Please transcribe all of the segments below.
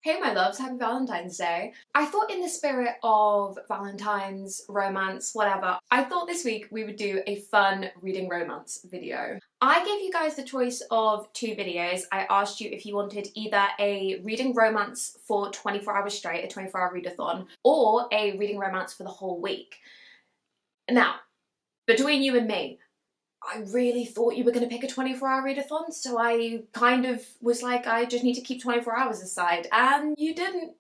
Hey my loves, happy Valentine's Day. I thought in the spirit of Valentine's, romance, whatever, I thought this week we would do a fun reading romance video. I gave you guys the choice of two videos. I asked you if you wanted either a reading romance for 24 hours straight, a 24-hour readathon, or a reading romance for the whole week. Now, between you and me, I really thought you were going to pick a 24-hour readathon, so I kind of was like, I just need to keep 24 hours aside, and you didn't.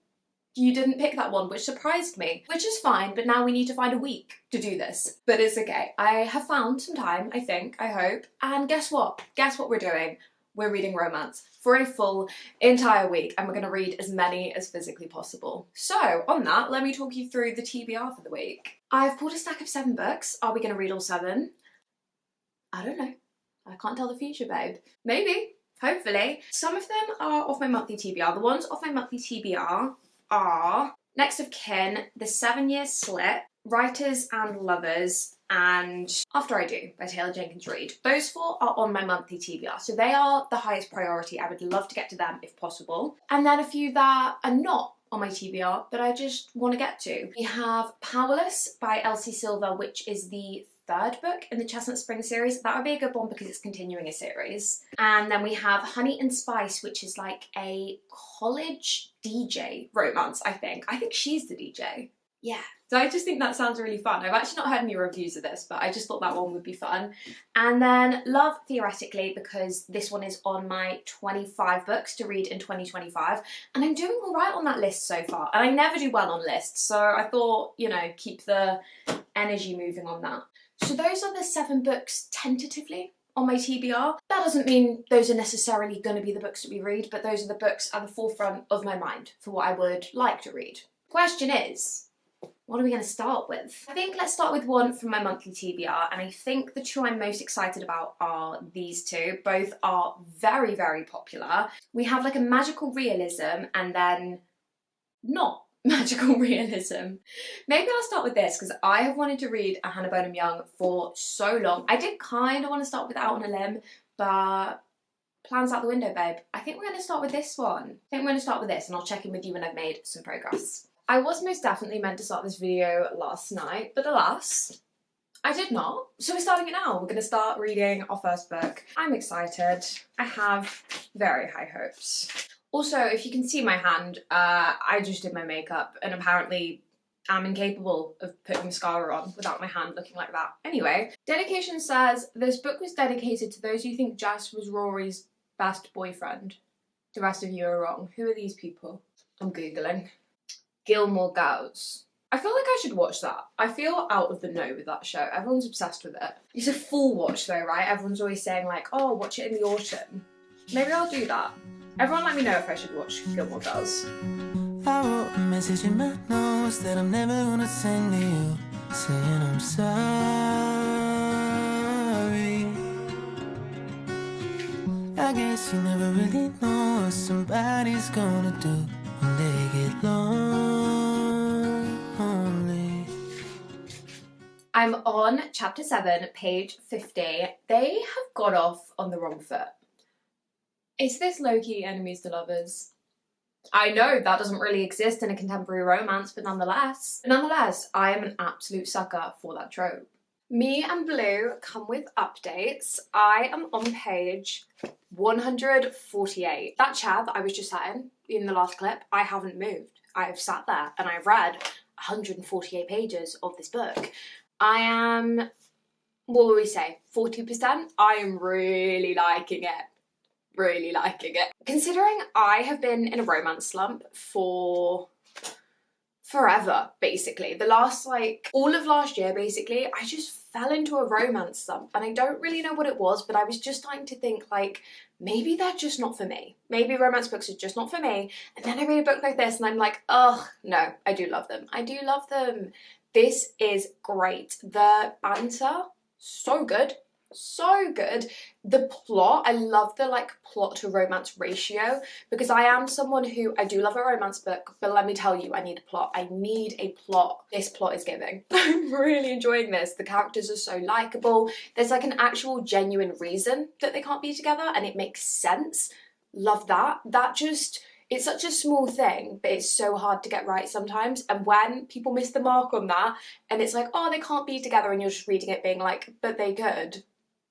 You didn't pick that one, which surprised me, which is fine, but now we need to find a week to do this. But it's okay. I have found some time, I think, I hope, and guess what? Guess what we're doing? We're reading romance for a full entire week, and we're going to read as many as physically possible. So, on that, let me talk you through the TBR for the week. I've pulled a stack of 7 books. Are we going to read all 7? I don't know. I can't tell the future, babe. Maybe. Hopefully. Some of them are off my monthly TBR. The ones off my monthly TBR are Next of Kin, The 7-Year Slip, Writers and Lovers, and After I Do by Jenkins Reid. Those 4 are on my monthly TBR, so they are the highest priority. I would love to get to them if possible. And then a few that are not on my TBR, but I just want to get to. We have Powerless by Elsie, which is the 3rd book in the Chestnut Spring series. That would be a good one because it's continuing a series. And then we have Honey and Spice, which is like a college DJ romance, I think. I think she's the DJ. Yeah. So I just think that sounds really fun. I've actually not heard any reviews of this, but I just thought that one would be fun. And then Love, Theoretically, because this one is on my 25 books to read in 2025. And I'm doing all right on that list so far. And I never do well on lists, so I thought, you know, keep the energy moving on that. So those are the 7 books tentatively on my TBR. That doesn't mean those are necessarily going to be the books that we read, but those are the books at the forefront of my mind for what I would like to read. Question is, what are we going to start with? I think let's start with one from my monthly TBR, and I think the 2 I'm most excited about are these 2. Both are very, very popular. We have like a magical realism and then not magical realism. Maybe I'll start with this because I have wanted to read a Hannah Bonam-Young for so long. I did kind of want to start with Out on a Limb, but plans out the window, babe. I think we're going to start with this one. I think we're going to start with this, and I'll check in with you when I've made some progress. I was most definitely meant to start this video last night, but alas, I did not. So we're starting it now. We're going to start reading our first book. I'm excited. I have very high hopes. Also, if you can see my hand, I just did my makeup and apparently I'm incapable of putting mascara on without my hand looking like that. Anyway, dedication says, this book was dedicated to those who think Jess was Rory's best boyfriend. The rest of you are wrong. Who are these people? I'm Googling. Gilmore Girls. I feel like I should watch that. I feel out of the know with that show. Everyone's obsessed with it. It's a full watch though, right? Everyone's always saying like, oh, watch it in the autumn. Maybe I'll do that. Everyone let me know if I should watch Gilmore Girls. I wrote a message in my notes that I'm never gonna send to you, saying I'm sorry. I guess you never really know what somebody's gonna do when they get lonely. I'm on chapter 7, page 50. They have got off on the wrong foot. Is this low-key enemies to lovers? I know that doesn't really exist in a contemporary romance, but nonetheless, I am an absolute sucker for that trope. Me and Blue come with updates. I am on page 148. That chair that I was just sat in the last clip, I haven't moved. I have sat there and I've read 148 pages of this book. I am, what would we say, 40%? I am really liking it. Really liking it. Considering I have been in a romance slump for forever, basically. The last, all of last year, basically, I just fell into a romance slump and I don't really know what it was, but I was just starting to think maybe they're just not for me. Maybe romance books are just not for me. And then I read a book like this and I'm like, oh, no, I do love them. I do love them. This is great. The banter, so good. So good. The plot, I love the plot to romance ratio because I am someone who, I do love a romance book, but let me tell you, I need a plot. I need a plot. This plot is giving. I'm really enjoying this. The characters are so likeable. There's an actual genuine reason that they can't be together and it makes sense. Love that. That just It's such a small thing, but it's so hard to get right sometimes. And when people miss the mark on that, and it's like, oh, they can't be together, and you're just reading it being like, but they could.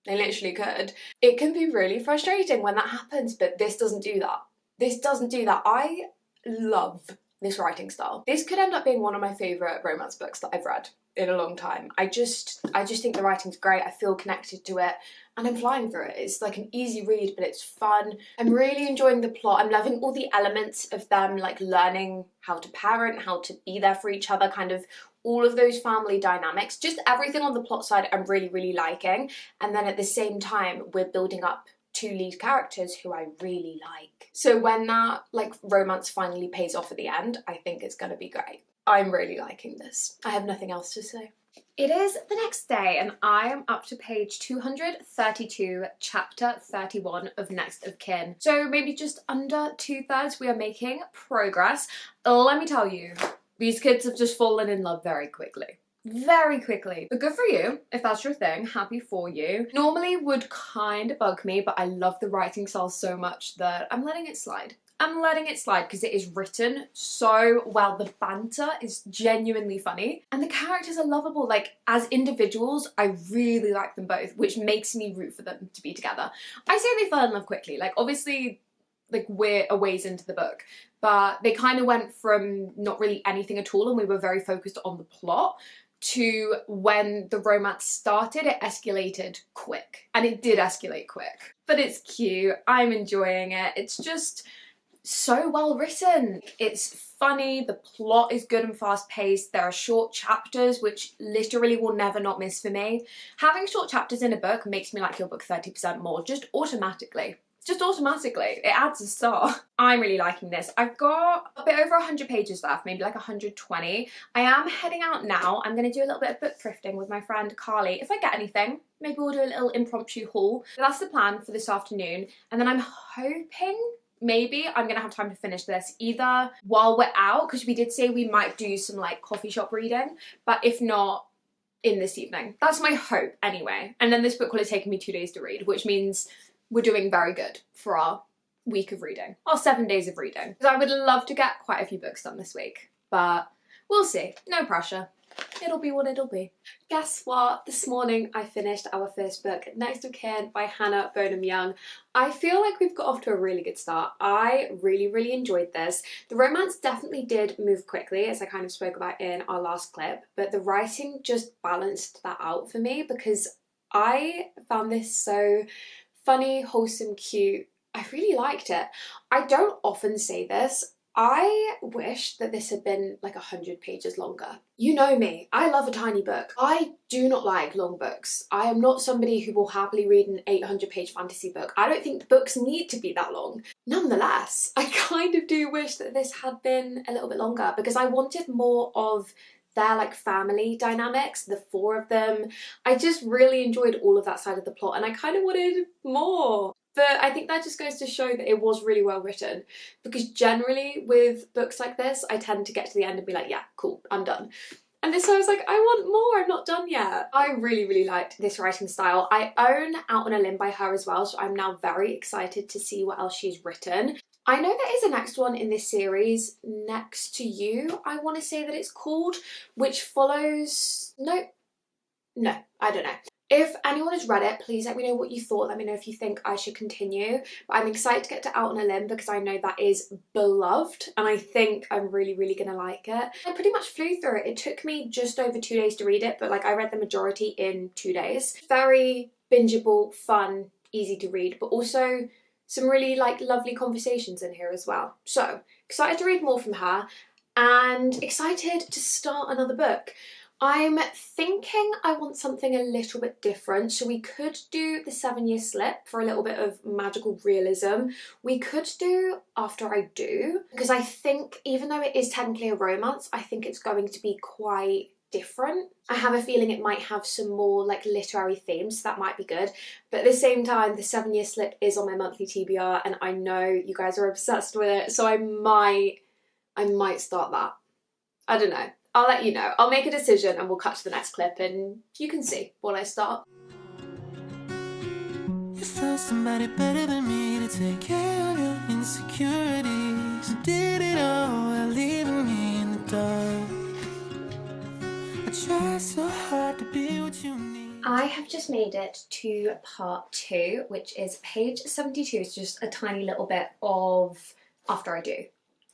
They literally could. It can be really frustrating when that happens, but this doesn't do that. This doesn't do that. I love this writing style. This could end up being one of my favourite romance books that I've read in a long time. I just think the writing's great. I feel connected to it and I'm flying through it. It's like an easy read, but it's fun. I'm really enjoying the plot. I'm loving all the elements of them like learning how to parent, how to be there for each other, kind of all of those family dynamics. Just everything on the plot side I'm really, really liking. And then at the same time, we're building up two lead characters who I really like. So when that like romance finally pays off at the end, I think it's gonna be great. I'm really liking this. I have nothing else to say. It is the next day and I am up to page 232, chapter 31 of Next of Kin. So maybe just under 2/3 we are making progress. Let me tell you, these kids have just fallen in love very quickly. Very quickly. But good for you, if that's your thing, happy for you. Normally would kind of bug me, but I love the writing style so much that I'm letting it slide. I'm letting it slide because it is written so well. The banter is genuinely funny and the characters are lovable. Like as individuals, I really like them both, which makes me root for them to be together. I say they fell in love quickly. Like obviously, like we're a ways into the book, but they kind of went from not really anything at all and we were very focused on the plot to when the romance started, it escalated quick. And it did escalate quick. But it's cute. I'm enjoying it. It's just so well written. It's funny, the plot is good and fast paced, there are short chapters which literally will never not miss for me. Having short chapters in a book makes me like your book 30% more, just automatically. Just automatically, it adds a star. I'm really liking this. I've got a bit over 100 pages left, maybe like 120. I am heading out now. I'm gonna do a little bit of book thrifting with my friend Carly. If I get anything, maybe we'll do a little impromptu haul. But that's the plan for this afternoon. And then I'm hoping maybe I'm gonna have time to finish this either while we're out, because we did say we might do some like coffee shop reading, but if not, in this evening. That's my hope anyway. And then this book will have taken me 2 days to read, which means we're doing very good for our week of reading, our 7 days of reading. Because I would love to get quite a few books done this week, but we'll see, no pressure. It'll be what it'll be. Guess what? This morning I finished our first book, Next of Kin by Hannah Bonam-Young. I feel like we've got off to a really good start. I really, really enjoyed this. The romance definitely did move quickly, as I kind of spoke about in our last clip, but the writing just balanced that out for me because I found this so funny, wholesome, cute. I really liked it. I don't often say this. I wish that this had been like 100 pages longer. You know me, I love a tiny book. I do not like long books. I am not somebody who will happily read an 800-page fantasy book. I don't think books need to be that long. Nonetheless, I kind of do wish that this had been a little bit longer because I wanted more of their like family dynamics, the four of them. I just really enjoyed all of that side of the plot and I kind of wanted more. But I think that just goes to show that it was really well written because generally with books like this, I tend to get to the end and be like, yeah, cool, I'm done. And this one I was like, I want more, I'm not done yet. I really, really liked this writing style. I own Out on a Limb by her as well, so I'm now very excited to see what else she's written. I know there is a next one in this series, Next to You, I want to say that it's called, which follows... No, I don't know. If anyone has read it, please let me know what you thought. Let me know if you think I should continue. But I'm excited to get to Out on a Limb because I know that is beloved and I think I'm really, really gonna like it. I pretty much flew through it. It took me just over 2 days to read it, but like I read the majority in 2 days. Very bingeable, fun, easy to read, but also some really like lovely conversations in here as well. So excited to read more from her and excited to start another book. I'm thinking I want something a little bit different, so we could do The 7-Year Slip for a little bit of magical realism. We could do After I Do, because I think even though it is technically a romance, I think it's going to be quite different. I have a feeling it might have some more like literary themes, so that might be good. But at the same time, The 7-Year Slip is on my monthly TBR and I know you guys are obsessed with it, so I might start that. I don't know. I'll let you know. I'll make a decision and we'll cut to the next clip and you can see what I start. You found somebody better than me to take care of your insecurities. You did it all while leaving me in the dark. I try so hard to be what you need. I have just made it to part 2, which is page 72. It's just a tiny little bit of After I Do.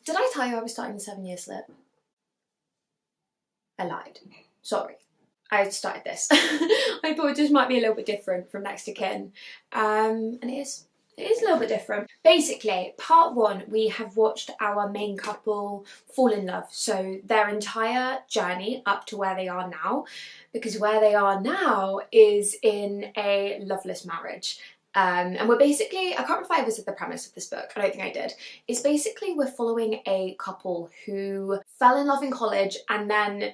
Did I tell you I was starting the 7-year slip? I lied. Sorry. I started this. I thought it just might be a little bit different from Next to Kin. And it is a little bit different. Basically, part 1, we have watched our main couple fall in love. So their entire journey up to where they are now, because where they are now is in a loveless marriage. And we're basically, I can't remember if I was at the premise of this book, I don't think I did. It's basically we're following a couple who fell in love in college, and then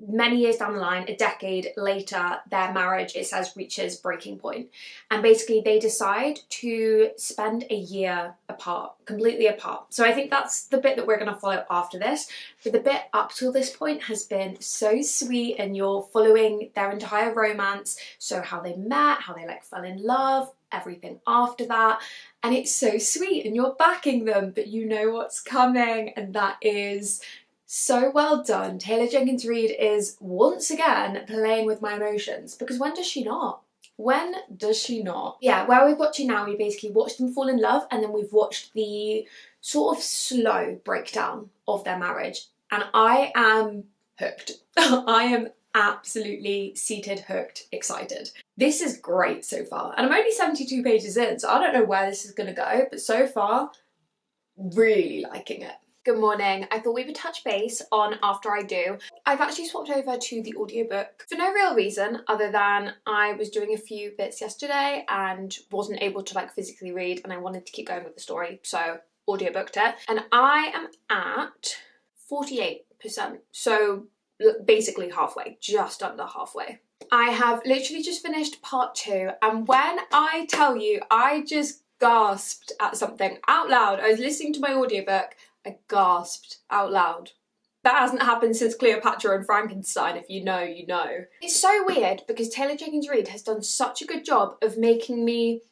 many years down the line, a decade later, their marriage, it says, reaches breaking point. And basically they decide to spend a year apart, completely apart. So I think that's the bit that we're going to follow after this. But the bit up till this point has been so sweet, and you're following their entire romance. So how they met, how they fell in love, everything after that. And it's so sweet, and you're backing them, but you know what's coming, and that is so well done. Taylor Jenkins Reid is once again playing with my emotions, because when does she not? When does she not? Yeah, where we've got to now, we basically watched them fall in love, and then we've watched the sort of slow breakdown of their marriage, and I am hooked. I am absolutely seated, hooked, excited. This is great so far, and I'm only 72 pages in, so I don't know where this is going to go, but so far, really liking it. Good morning. I thought we would touch base on After I Do. I've actually swapped over to the audiobook for no real reason other than I was doing a few bits yesterday and wasn't able to physically read, and I wanted to keep going with the story, so audiobooked it. And I am at 48%, so basically halfway, just under halfway. I have literally just finished part 2, and when I tell you I just gasped at something out loud, I was listening to my audiobook, I gasped out loud. That hasn't happened since Cleopatra and Frankenstein. If you know, you know. It's so weird because Taylor Jenkins Reid has done such a good job of making me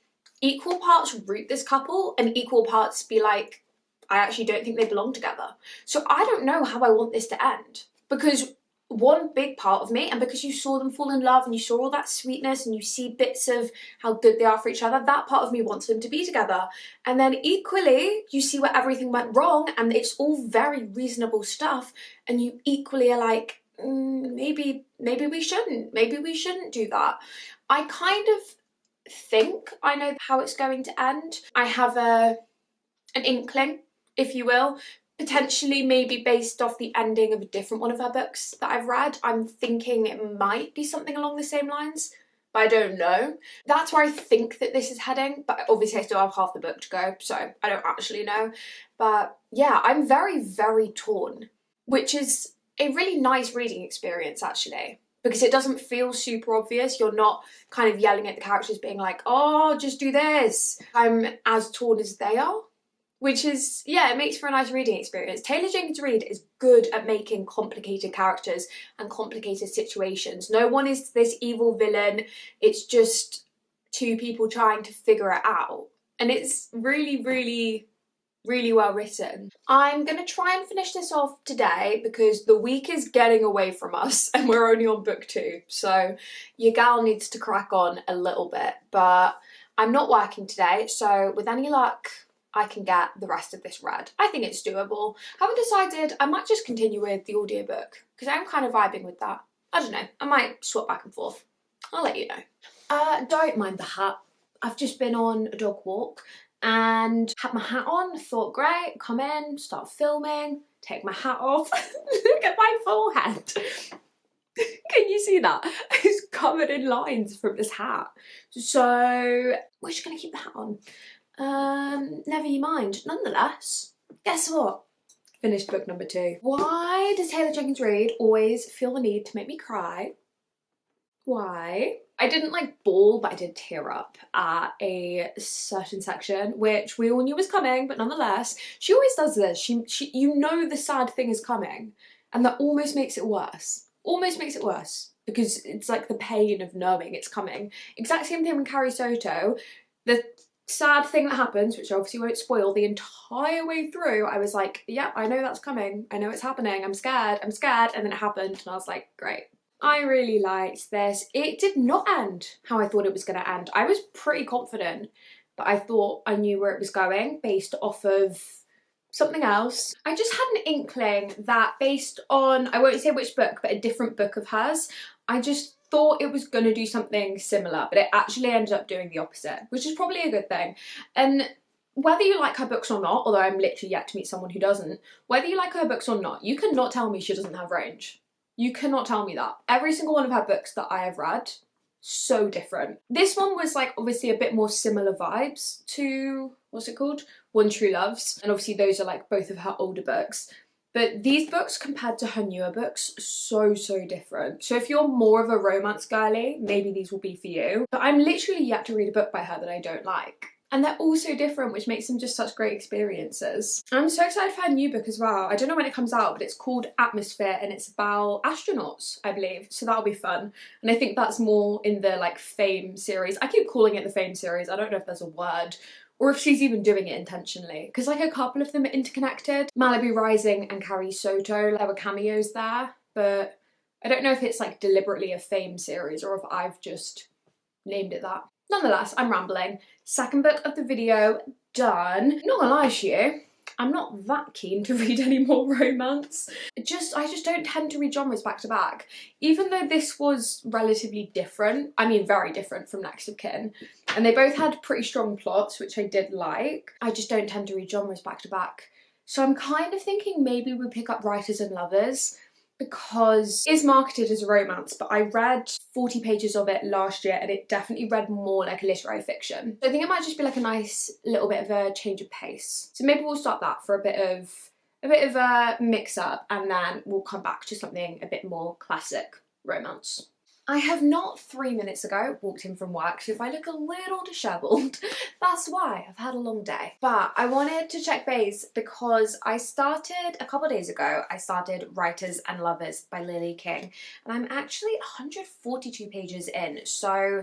equal parts root this couple and equal parts be like, I actually don't think they belong together. So I don't know how I want this to end, because one big part of me, and because you saw them fall in love and you saw all that sweetness and you see bits of how good they are for each other, that part of me wants them to be together. And then equally, you see where everything went wrong, and it's all very reasonable stuff, and you equally are like, maybe we shouldn't do that. I kind of think I know how it's going to end. I have an inkling, if you will, potentially maybe based off the ending of a different one of her books that I've read. I'm thinking it might be something along the same lines, but I don't know. That's where I think that this is heading, but obviously I still have half the book to go, so I don't actually know. But yeah, I'm very, very torn, which is a really nice reading experience actually, because it doesn't feel super obvious. You're not kind of yelling at the characters being like, oh, just do this. I'm as torn as they are. Which is, yeah, it makes for a nice reading experience. Taylor Jenkins Reid is good at making complicated characters and complicated situations. No one is this evil villain. It's just two people trying to figure it out. And it's really, really, really well written. I'm going to try and finish this off today because the week is getting away from us and we're only on book 2. So your gal needs to crack on a little bit. But I'm not working today, so with any luck, I can get the rest of this read. I think it's doable. Haven't decided. I might just continue with the audiobook because I'm kind of vibing with that. I don't know. I might swap back and forth. I'll let you know. Don't mind the hat. I've just been on a dog walk and had my hat on. Thought, great, come in, start filming, take my hat off. Look at my forehead. Can you see that? It's covered in lines from this hat. So we're just going to keep the hat on. Never you mind. Nonetheless, guess what? Finished book number 2. Why does Taylor Jenkins Reid always feel the need to make me cry? Why? I didn't bawl, but I did tear up at a certain section, which we all knew was coming, but nonetheless, she always does this. She you know the sad thing is coming, and that almost makes it worse. Almost makes it worse, because it's like the pain of knowing it's coming. Exact same thing with Carrie Soto. The sad thing that happens, which I obviously won't spoil, the entire way through I was like, yeah, I know that's coming, I know it's happening, I'm scared, and then it happened and I was like, great. I really liked this. It did not end how I thought it was going to end. I was pretty confident that I thought I knew where it was going based off of something else. I just had an inkling that based on, I won't say which book, but a different book of hers, I just thought it was going to do something similar, but it actually ended up doing the opposite, which is probably a good thing. And whether you like her books or not, although I'm literally yet to meet someone who doesn't, whether you like her books or not, you cannot tell me she doesn't have range. You cannot tell me that. Every single one of her books that I have read, so different. This one was like obviously a bit more similar vibes to, what's it called? One True Loves. And obviously those are like both of her older books. But these books compared to her newer books, so different. So if you're more of a romance girly, maybe these will be for you. But I'm literally yet to read a book by her that I don't like. And they're all so different, which makes them just such great experiences. I'm so excited for her new book as well. I don't know when it comes out, but it's called Atmosphere and it's about astronauts, I believe. So that'll be fun. And I think that's more in the like Fame series. I keep calling it the Fame series. I don't know if there's a word or if she's even doing it intentionally. Because like a couple of them are interconnected. Malibu Rising and Carrie Soto, there were cameos there. But I don't know if it's like deliberately a Fame series or if I've just named it that. Nonetheless, I'm rambling. Second book of the video, done. Not gonna lie to you, I'm not that keen to read any more romance. I just don't tend to read genres back to back. Even though this was relatively different, I mean very different from Next of Kin, and they both had pretty strong plots, which I did like, I just don't tend to read genres back to back. So I'm kind of thinking maybe we pick up Writers and Lovers, because it's marketed as a romance, but I read 40 pages of it last year and it definitely read more like a literary fiction. So I think it might just be like a nice little bit of a change of pace. So maybe we'll start that for a bit of a mix up and then we'll come back to something a bit more classic romance. I have not 3 minutes ago walked in from work, so if I look a little dishevelled, that's why. I've had a long day. But I wanted to check base because I started, a couple of days ago, I started Writers and Lovers by Lily King, and I'm actually 142 pages in, so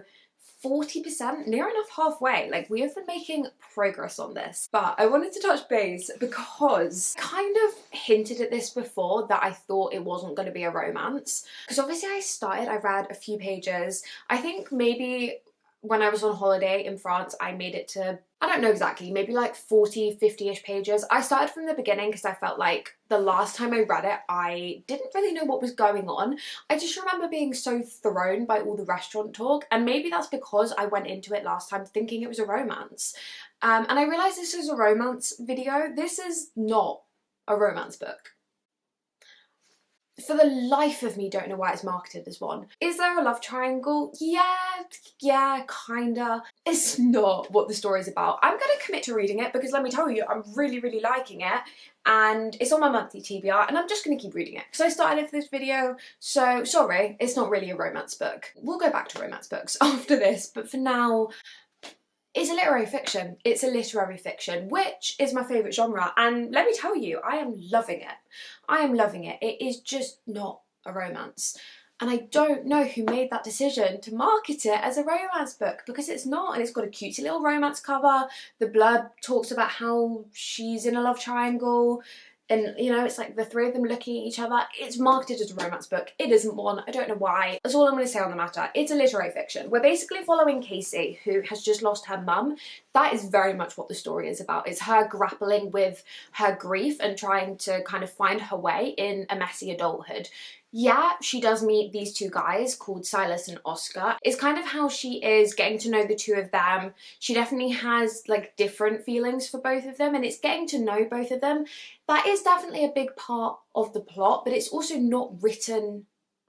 40%, near enough halfway. Like, we have been making progress on this. But I wanted to touch base because I kind of hinted at this before that I thought it wasn't going to be a romance. Because obviously I read a few pages. I think maybe when I was on holiday in France, I made it to, I don't know exactly, maybe like 40, 50-ish pages. I started from the beginning because I felt like the last time I read it, I didn't really know what was going on. I just remember being so thrown by all the restaurant talk, and maybe that's because I went into it last time thinking it was a romance. And I realised this is a romance video. This is not a romance book. For the life of me, don't know why it's marketed as one. Is there a love triangle? Yeah, kinda. It's not what the story's about. I'm gonna commit to reading it because let me tell you, I'm really liking it. And it's on my monthly TBR and I'm just gonna keep reading it. So I started it for this video, so sorry, it's not really a romance book. We'll go back to romance books after this, but for now, it's a literary fiction. It's a literary fiction, which is my favourite genre. And let me tell you, I am loving it. I am loving it. It is just not a romance. And I don't know who made that decision to market it as a romance book, because it's not. And it's got a cutesy little romance cover. The blurb talks about how she's in a love triangle. And, you know, it's like the three of them looking at each other. It's marketed as a romance book. It isn't one. I don't know why. That's all I'm going to say on the matter. It's a literary fiction. We're basically following Casey, who has just lost her mum. That is very much what the story is about. It's her grappling with her grief and trying to kind of find her way in a messy adulthood. Yeah, she does meet these two guys called Silas and Oscar. It's kind of how she is getting to know the two of them. She definitely has like different feelings for both of them, and it's getting to know both of them. That is definitely a big part of the plot, but it's also not written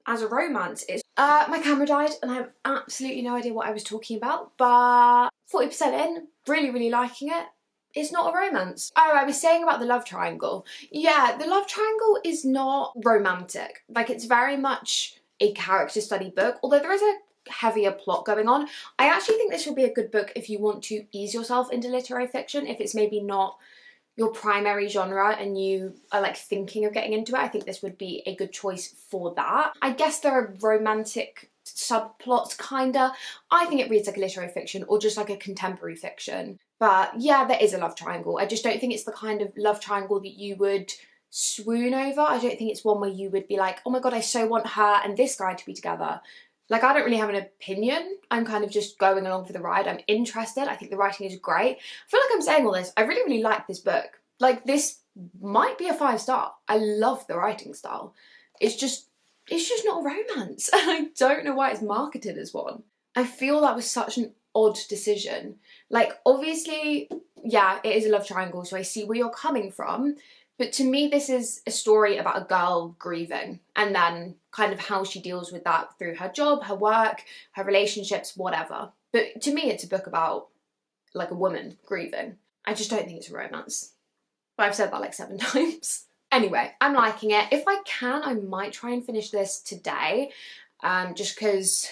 as a romance. It's my camera died and I have absolutely no idea what I was talking about, but 40% in, really liking it. It's not a romance. Oh, I was saying about the love triangle. Yeah, the love triangle is not romantic. Like, it's very much a character study book, although there is a heavier plot going on. I actually think this would be a good book if you want to ease yourself into literary fiction, if it's maybe not your primary genre and you are like thinking of getting into it. I think this would be a good choice for that. I guess there are romantic subplots, kinda. I think it reads like a literary fiction or just like a contemporary fiction. But yeah, there is a love triangle. I just don't think it's the kind of love triangle that you would swoon over. I don't think it's one where you would be like, oh my god, I so want her and this guy to be together. Like, I don't really have an opinion. I'm kind of just going along for the ride. I'm interested. I think the writing is great. I feel like I'm saying all this. I really, really like this book. Like, this might be a 5-star. I love the writing style. It's just not a romance. I don't know why it's marketed as one. I feel that was such an odd decision. Like, obviously, yeah, it is a love triangle, so I see where you're coming from. But to me, this is a story about a girl grieving and then kind of how she deals with that through her job, her work, her relationships, whatever. But to me, it's a book about like a woman grieving. I just don't think it's a romance. But I've said that like 7 times. Anyway, I'm liking it. If I can, I might try and finish this today. Just because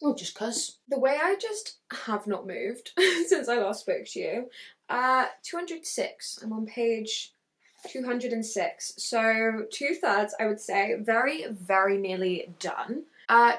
the way I just have not moved since I last spoke to you. 206. I'm on page 206. So 2/3, I would say. Very, very nearly done.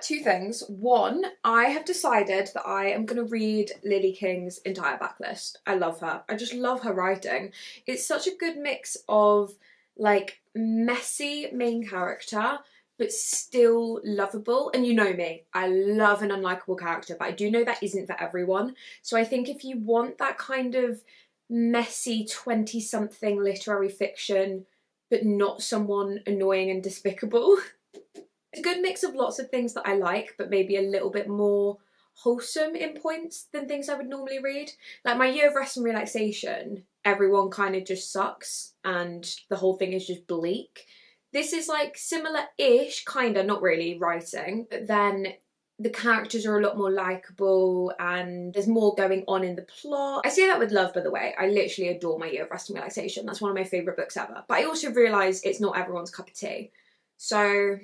2 things. One, I have decided that I am going to read Lily King's entire backlist. I love her. I just love her writing. It's such a good mix of like messy main character but still lovable. And you know me, I love an unlikable character, but I do know that isn't for everyone. So I think if you want that kind of messy 20-something literary fiction but not someone annoying and despicable, it's a good mix of lots of things that I like, but maybe a little bit more wholesome in points than things I would normally read. Like my Year of Rest and Relaxation, everyone kind of just sucks and the whole thing is just bleak. This is like similar-ish, kinda, not really, writing, but then the characters are a lot more likeable and there's more going on in the plot. I say that with love, by the way. I literally adore my Year of Rest and Relaxation. That's one of my favourite books ever. But I also realise it's not everyone's cup of tea. So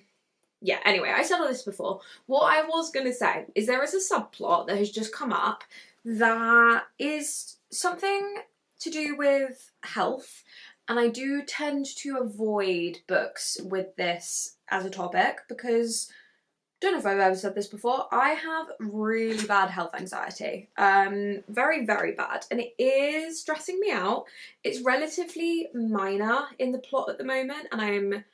yeah, anyway, I said all this before. What I was going to say is there is a subplot that has just come up that is something to do with health. And I do tend to avoid books with this as a topic because, don't know if I've ever said this before, I have really bad health anxiety. Very, very bad. And it is stressing me out. It's relatively minor in the plot at the moment and I'm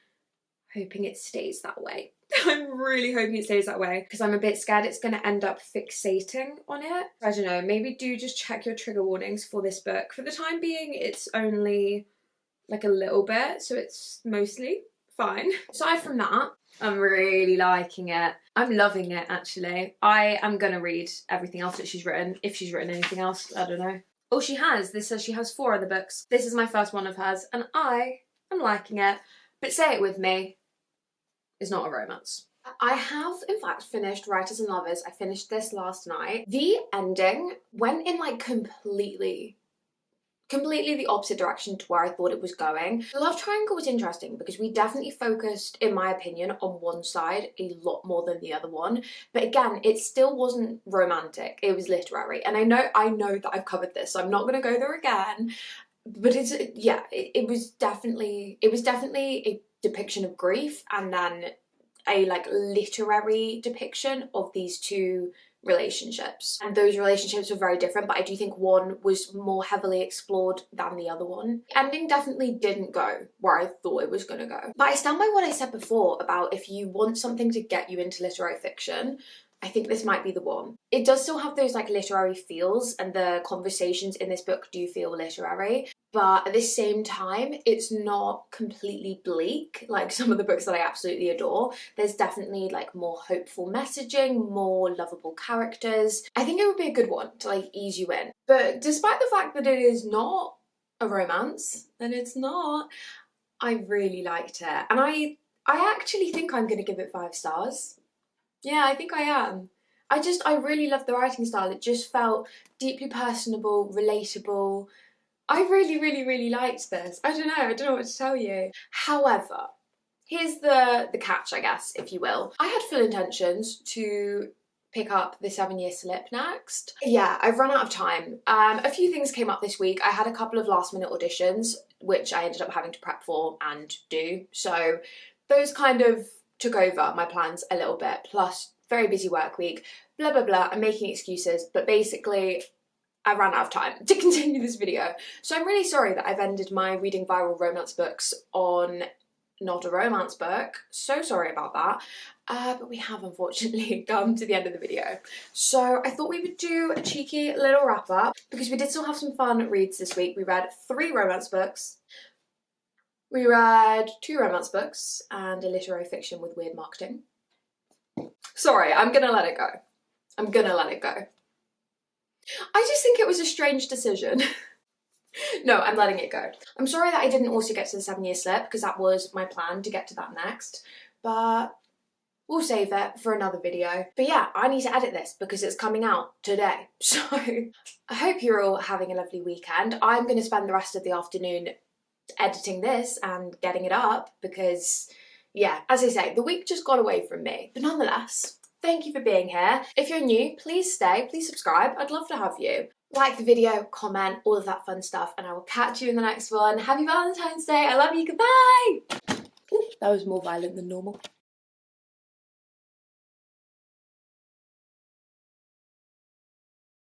hoping it stays that way. I'm really hoping it stays that way because I'm a bit scared it's going to end up fixating on it. I don't know, maybe do just check your trigger warnings for this book. For the time being, it's only like a little bit, so it's mostly fine. Aside from that, I'm really liking it. I'm loving it, actually. I am gonna read everything else that she's written. If she's written anything else, I don't know. Oh, she has. This says she has 4 other books. This is my first one of hers, and I am liking it. But say it with me, it's not a romance. I have, in fact, finished Writers and Lovers. I finished this last night. The ending went in like completely the opposite direction to where I thought it was going. The love triangle was interesting because we definitely focused, in my opinion, on one side a lot more than the other one. But again, it still wasn't romantic. It was literary. And I know that I've covered this, so I'm not going to go there again. But it was definitely a depiction of grief and then a like literary depiction of these 2 relationships, and those relationships were very different, but I do think one was more heavily explored than the other one. The ending definitely didn't go where I thought it was going to go, but I stand by what I said before about if you want something to get you into literary fiction, I think this might be the one. It does still have those like literary feels and the conversations in this book do feel literary, but at the same time it's not completely bleak like some of the books that I absolutely adore. There's definitely like more hopeful messaging, more lovable characters. I think it would be a good one to like ease you in. But despite the fact that it is not a romance, and it's not, I really liked it. And I actually think I'm going to give it 5 stars. Yeah, I think I am. I really loved the writing style. It just felt deeply personable, relatable. I really, really, really liked this. I don't know what to tell you. However, here's the catch, I guess, if you will. I had full intentions to pick up the 7-Year Slip next. Yeah, I've run out of time. A few things came up this week. I had a couple of last-minute auditions, which I ended up having to prep for and do. So those kind of took over my plans a little bit, plus very busy work week, blah blah blah. I'm making excuses, but basically I ran out of time to continue this video. So I'm really sorry that I've ended my reading viral romance books on not a romance book. So sorry about that. But we have unfortunately come to the end of the video. So I thought we would do a cheeky little wrap up because we did still have some fun reads this week. We read 3 romance books. We read 2 romance books and a literary fiction with weird marketing. Sorry, I'm gonna let it go. I'm gonna let it go. I just think it was a strange decision. No, I'm letting it go. I'm sorry that I didn't also get to the 7-year slip because that was my plan to get to that next, but we'll save it for another video. But yeah, I need to edit this because it's coming out today. So I hope you're all having a lovely weekend. I'm going to spend the rest of the afternoon editing this and getting it up because, yeah, as I say, the week just got away from me. But nonetheless, thank you for being here. If you're new, please stay, please subscribe. I'd love to have you. Like the video, comment, all of that fun stuff, and I will catch you in the next one. Happy Valentine's Day. I love you. Goodbye. Ooh, that was more violent than normal.